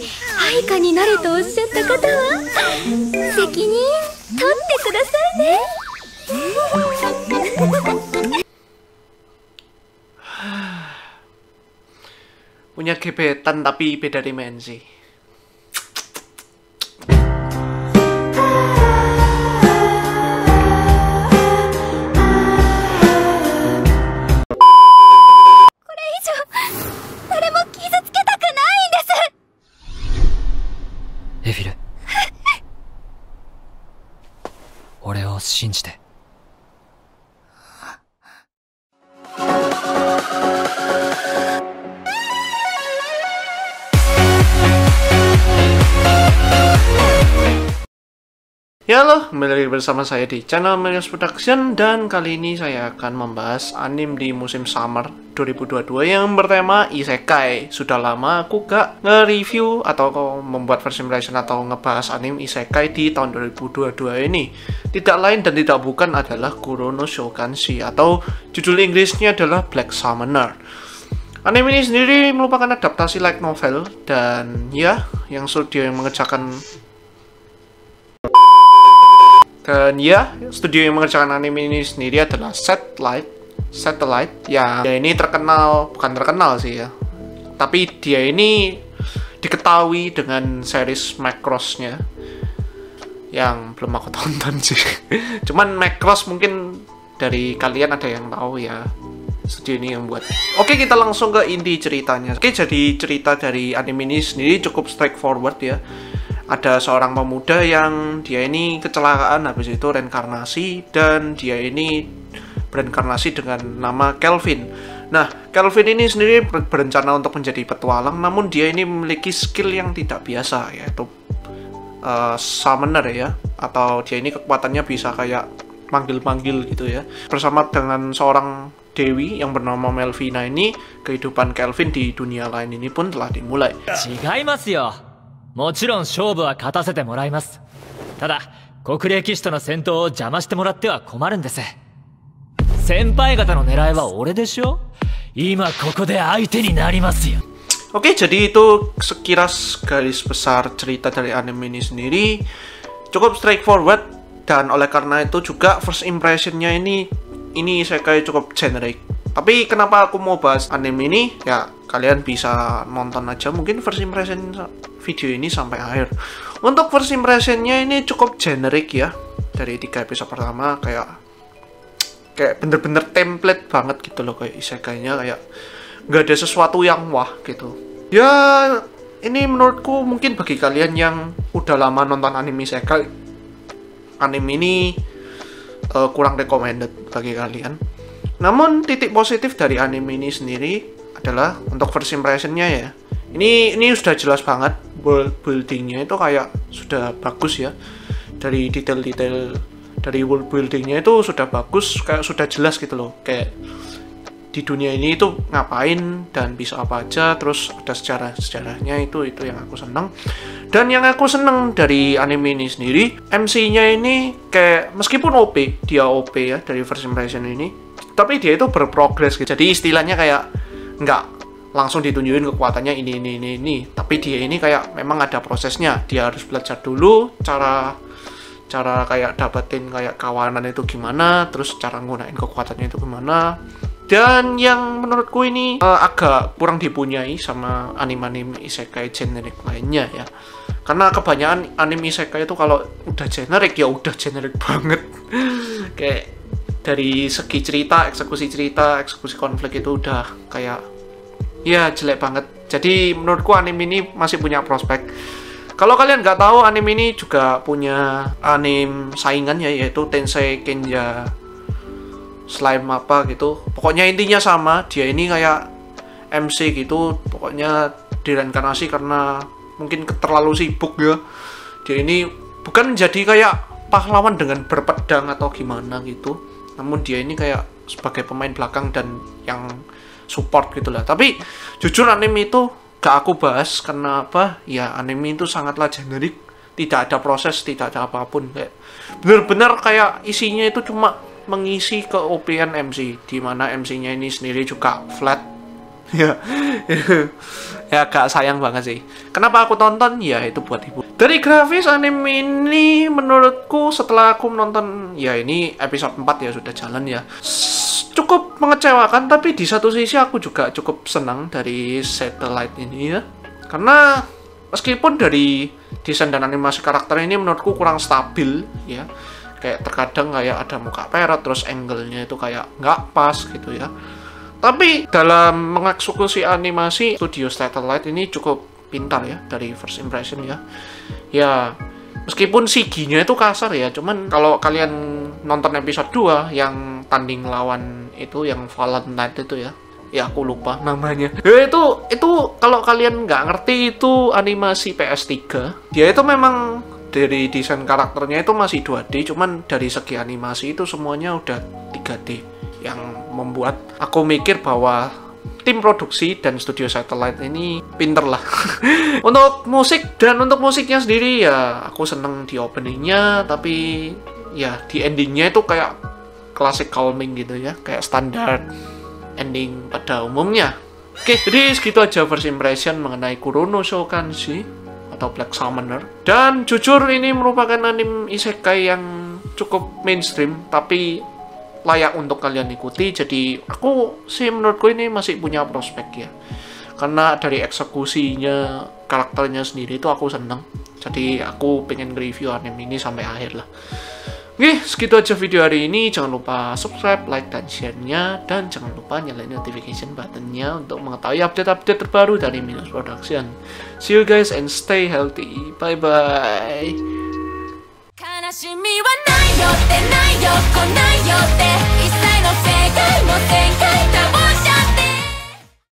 配下になるとおっしゃった方は責任取ってくださいね。Punya gebetan tapi beda dimensi. Evil 俺を信じて。Ya halo, kembali lagi bersama saya di channel Melios Production. Dan kali ini saya akan membahas anime di musim summer 2022 yang bertema Isekai. Sudah lama aku gak nge-review atau membuat first impression atau ngebahas anime Isekai di tahun 2022 ini. Tidak lain dan tidak bukan adalah Kurono Shokanshi, atau judul Inggrisnya adalah Black Summoner. Anime ini sendiri merupakan adaptasi light novel, dan ya, yang studio yang mengerjakan studio yang mengerjakan anime ini sendiri adalah Satellite. Ya, dia ini bukan terkenal sih ya, tapi dia ini diketahui dengan series Macross-nya yang belum aku tonton sih. Cuman Macross mungkin dari kalian ada yang tahu ya, studio ini yang buat. Oke, kita langsung ke inti ceritanya. Oke, jadi cerita dari anime ini sendiri cukup straightforward ya. Ada seorang pemuda yang dia ini kecelakaan, habis itu reinkarnasi, dan dia ini bereinkarnasi dengan nama Kelvin. Nah, Kelvin ini sendiri berencana untuk menjadi petualang, namun dia ini memiliki skill yang tidak biasa, yaitu summoner ya, atau dia ini kekuatannya bisa kayak manggil-manggil gitu ya. Bersama dengan seorang dewi yang bernama Melvina ini, kehidupan Kelvin di dunia lain ini pun telah dimulai. 違いますよ。もちろん勝負は勝たせてもらいます。ただ国霊騎士との戦闘を邪魔してもらっては困るんです。先輩方の狙いは俺でしょ。今ここで相手になりますよ。 Oke, jadi itu sekilas garis besar cerita dari anime ini sendiri. Cukup straightforward, dan oleh karena itu juga first impressionnya ini saya kayak cukup generic. Tapi kenapa aku mau bahas anime ini? Ya, kalian bisa nonton aja mungkin first impression video ini sampai akhir. Untuk first impressionnya ini cukup generic ya. Dari 3 episode pertama kayak bener-bener template banget gitu loh, kayak isekainya kayak nggak ada sesuatu yang wah gitu. Ya, ini menurutku mungkin bagi kalian yang udah lama nonton anime isekai, anime ini kurang recommended bagi kalian. Namun titik positif dari anime ini sendiri adalah untuk first impressionnya ya. Ini sudah jelas banget, world buildingnya itu kayak sudah bagus ya. Dari detail-detail dari world buildingnya itu sudah bagus, kayak sudah jelas gitu loh. Kayak di dunia ini itu ngapain dan bisa apa aja, terus ada sejarahnya, itu yang aku seneng. Dan yang aku seneng dari anime ini sendiri, MC-nya ini kayak meskipun dia OP ya dari first impression ini, tapi dia itu berprogres gitu. Jadi istilahnya kayak nggak langsung ditunjukin kekuatannya ini, tapi dia ini kayak memang ada prosesnya. Dia harus belajar dulu cara kayak dapetin kayak kawanan itu gimana, terus cara nggunain kekuatannya itu gimana. Dan yang menurutku ini agak kurang dipunyai sama anime-anime isekai generik lainnya ya. Karena kebanyakan anime isekai itu kalau udah generik ya udah generik banget. Kayak dari segi cerita, eksekusi konflik itu udah kayak ya jelek banget. Jadi menurutku anime ini masih punya prospek. Kalau kalian nggak tahu, anime ini juga punya anime saingannya, yaitu Tensei Kenja Slime apa gitu. Pokoknya intinya sama, dia ini kayak MC gitu. Pokoknya direinkarnasi karena mungkin terlalu sibuk ya. Dia ini bukan jadi kayak pahlawan dengan berpedang atau gimana gitu, namun dia ini kayak sebagai pemain belakang dan yang support gitulah. Tapi jujur anime itu gak aku bahas karena apa? Ya anime itu sangatlah generik, tidak ada proses, tidak ada apapun, kayak bener-bener kayak isinya itu cuma mengisi ke OP-an MC, di mana MC-nya ini sendiri juga flat Ya, ya agak sayang banget sih. Kenapa aku tonton? Ya itu buat ibu. Dari grafis anime ini menurutku setelah aku menonton, ya ini episode 4 ya sudah jalan ya, cukup mengecewakan, tapi di satu sisi aku juga cukup senang dari Satellite ini ya. Karena meskipun dari desain dan animasi karakter ini menurutku kurang stabil ya, kayak terkadang kayak ada muka parrot terus angle-nya itu kayak nggak pas gitu ya. Tapi dalam mengeksekusi animasi, studio Satellite ini cukup pintar ya dari first impression ya. Ya, meskipun CG-nya itu kasar ya, cuman kalau kalian nonton episode 2 yang tanding lawan itu, yang Valentine itu ya aku lupa namanya. Ya, itu kalau kalian nggak ngerti itu animasi PS3. Dia itu memang dari desain karakternya itu masih 2D, cuman dari segi animasi itu semuanya udah 3D. Yang membuat aku mikir bahwa tim produksi dan studio Satellite ini pinter lah. Untuk musik dan untuk musiknya sendiri ya aku seneng di openingnya, tapi ya di endingnya itu kayak classic calming gitu ya, kayak standar ending pada umumnya. Oke, jadi segitu aja first impression mengenai Kurono Shokanshi atau Black Summoner. Dan jujur ini merupakan anime isekai yang cukup mainstream tapi layak untuk kalian ikuti. Jadi aku sih menurutku ini masih punya prospek ya, karena dari eksekusinya karakternya sendiri itu aku seneng. Jadi aku pengen review anime ini sampai akhir lah. Oke, segitu aja video hari ini. Jangan lupa subscribe, like, dan share-nya, dan jangan lupa nyalain notification button-nya untuk mengetahui update-update terbaru dari Minus Production. See you guys and stay healthy. Bye bye. 悲しみはないよってないよ来ないよって一切の世界も展開